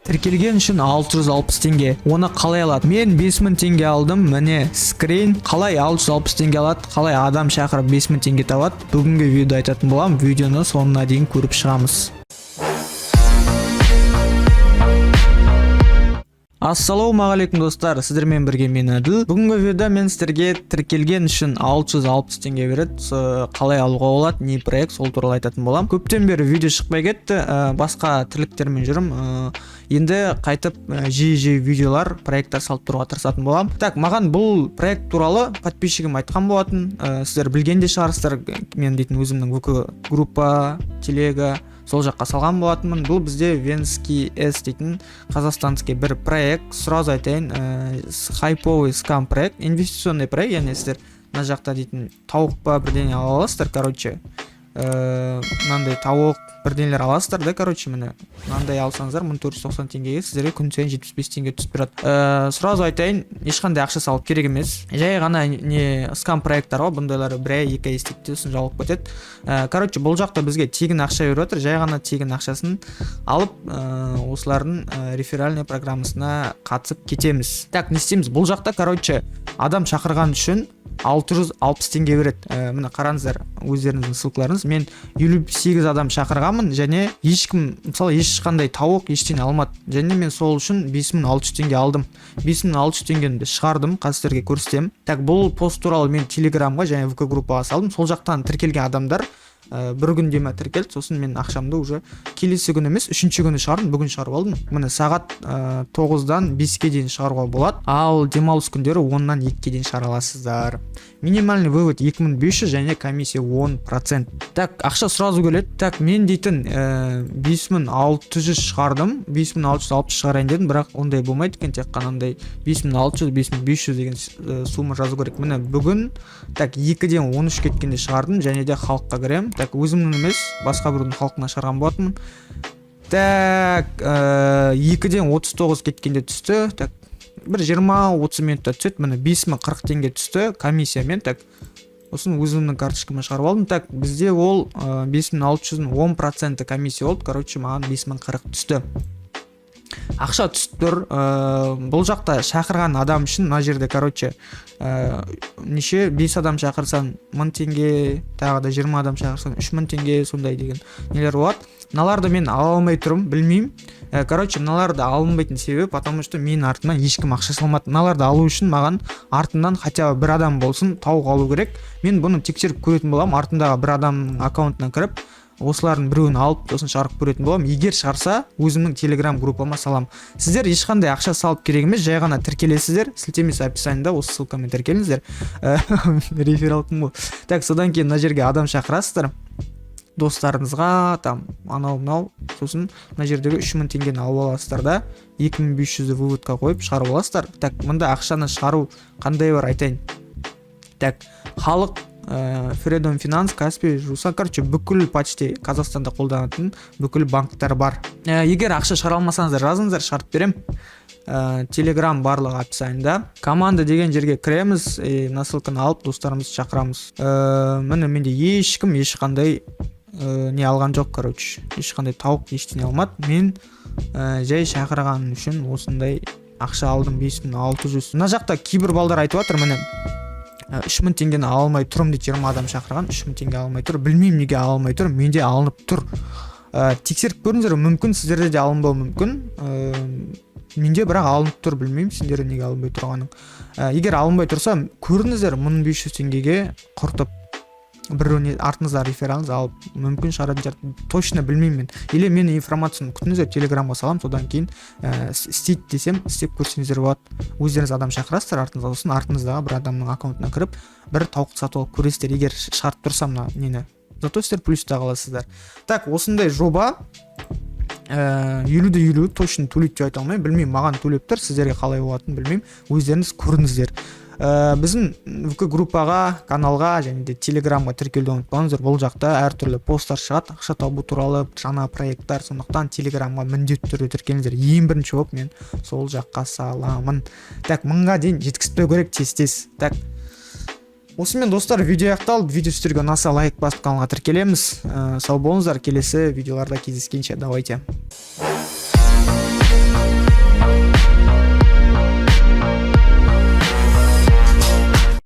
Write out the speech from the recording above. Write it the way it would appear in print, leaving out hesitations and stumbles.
Тіркелген үшін 660 теңге. Оны қалай алады? Мен 5000 теңге алдым. Міне скрин. Қалай 660 теңге алады? Қалай адам шақырып 5000 теңге табады? Бүгінгі видеода айтатын болам. Видеоны соңына дейін көріп шығамыз. Ассалаумағалейкум достар, сіздермен бірге мен Әділ. Бүгінгі видеода мен сіздерге тіркелген үшін 660 теңге береді. Қалай алуға болады, не проект, сол туралы айтатын болам. Көптен бері видео шықпай кетті, басқа тірліктермен жүрім. Енді қайтып жиі видеолар, проекттар салып тұруға тырысатын болам. Так, маған бұл проект туралы подписчигім айтқан болатын. Сіздер білген де шығарсыздар, мен дейтін өзімнің ВК группа, телега, сол жаққа салған болатынмын. Бұл бізде Венский С дейтін қазақстанский бір проект. Сразу айтайын, хайповый скам проект, инвестиционный проект, яғни сіздер мына жақта дейтін тауық па бірдеңе ала аласыздар, короче. Мынандай тауық бірдеңелер аласыздар да, короче, міне мынандай алсаңыздар 1490 теңгеге сіздерге күн сайын 75 теңге түсіп тұрады. Сразу айтайын, ешқандай ақша салып керек емес. Жай ғана не скам проекттар ғой, бұндайлар бір ай, 2 ай істейді, сосын жауып кетеді. Короче, бұл жақта бізге тегін ақша беріп отыр, жай ғана тегін ақшасын алып, осылардың реферальный программасына қатысып кетеміз. Так, не істейміз? Бұл жақта, короче, адам шақырған үшін 660 теңге береді. Міне қараңыздар, өздеріңіздің ссылкаларыңыз. Мен 58 адам шақырғанмын және ешкім, мысалы, ешқандай тауық ештеңе алмады. Және мен сол үшін 5600 теңге алдым. 5600 теңгені шығардым, қазір сіздерге көрсетемін. Так, бұл пост туралы мен Телеграмға және ВК группаға салдым. Сол жақтан тіркелген адамдар бір күнде ме тіркелді, сосын мен ақшамды уже келесі күн емес, үшінші күні шығардым, бүгін шығарып алдым. Міне сағат 9-дан 5-ке дейін шығаруға болады, ал демалыс күндері 10-нан 2-ке дейін шығара аласыздар. Минимальный вывод 2500 және комиссия 10%. Так, ақша сразу келеді. Так, мен дейтін 5600 шығардым, 5660 шығарайын дедім, бірақ ондай болмайды екен, тек қанандай 5600, 5500 деген сумма жазу керек. Міне бүгін так 2-ден 13 кеткенде шығардым және де халыққа кірем. Так, өзімнің емес, басқа біреудің халқына шығарған болатынмын. Так, 2-ден 39 кеткенде түсті. Так, бір 20-30 минутта түседі. Міне 5040 теңге түсті комиссиямен. Так, осын өзімнің карточкама шығарып алдым. Так, бізде ол 5600-дің 10% комиссия болды. Короче, маған 5040 түсті. Ақша түсіп тұр. Бұл жақта шақырған адам үшін мына жерде, короче, неше 5 адам шақырсан 1000 теңге, тағы да 20 адам шақырсан 3000 теңге, сондай деген нелер болады. Мыналарды мен ала алмай тұрмын, білмеймін. Короче, мыналарды алынбайтын себебі, потому что мен артынан ешкім ақша салмады. Мыналарды алу үшін маған артынан хотя бы бір адам болсын тауық алу керек. Мен бұны тексеріп көретін болам, артындағы бір адамның аккаунтына кіріп, осылардың біреуін алып, сосын шығарып көретін болам. Егер шығарса, өзімнің Telegram группама салам. Сіздер ешқандай ақша салып керек емес, жай ғана тіркелесіздер. Сілтемесі описаниеда, осы ссылкамен тіркеліңіздер. Рефералкім ғой. Так, содан кейін мына жерге адам шақырасыздар. Достарыңызға, там, анау-мынау, сосын мына жердегі 3000 теңгені алып аласыздар да, 2500-ді выводқа қойып шығарып аласыздар. Так, мұнда ақшаны шығару қандай бар айтайын. Так, халық, Freedom Finance, Каспий, Жусан, короче, бүкіл почти Қазақстанда қолданатын бүкіл банктар бар. Егер ақша шығара алмасаңыздар, жазыңыздар, шығарып берем. Telegram барлығы описаниеда. Команда деген жерге кіреміз, ссылканы алып достарымызды шақырамыз. Міне менде ешкім ешқандай не алған жоқ, короче. Ешқандай тауық ештеңе алмады. Мен жай шақырған үшін осындай ақша алдым, 5600. Мына жақта кейбір балдар айтып жатыр, міне 3000 теңгені ала алмай тұрым дейді, 20 адам шақырған, 3000 теңге ала алмай тұр. Білмеймін неге ала алмай тұр, менде алынып тұр. Тексеріп көріңіздер, мүмкін сіздерде де алынбауы мүмкін. Менде бірақ алынып тұр, білмеймін сендерде неге алынбай тұрғаның. Егер алынбай тұрса, көріңіздер 1500 теңгеге құртып біреуіне артыңызда рефералыңыз алып, мүмкін шығаратын шығар, точно білмеймін мен. Или мені информацияны күтіңіздер, Телеграмға салам, содан кейін істейді десем, істеп көрсеңіздер болады. Өздеріңіз адам шақырасыздар, артыңызда болсын, артыңыздағы бір адамның аккаунтына кіріп, бір тауық сатып алып көресіздер, егер шығарып тұрсам нені. Зато сіздер плюста қаласыздар. Так, осындай жоба 50-50 точно төлейді деп айта алмаймын, білмеймін, маған төлеп тұр, сіздерге қалай болатынын білмеймін, өздеріңіз көріңіздер. Біздің ВК группаға, каналға және де Телеграмға тіркелуді ұмытпаңыздар. Бұл жақта әртүрлі посттар шығады, ақша табу туралы, жаңа проекттар, сондықтан Телеграмға міндетті түрде тіркеліңіздер. Ең бірінші болып мен сол жаққа саламын. Так, 1000-ға дейін жеткізбеу керек тез-тез. Так, осымен достар, видео аяқталды. Видео сіздерге ұнаса лайк басып каналға тіркелеміз. Сау болыңыздар, келесі видеоларда кездескенше. Давайте.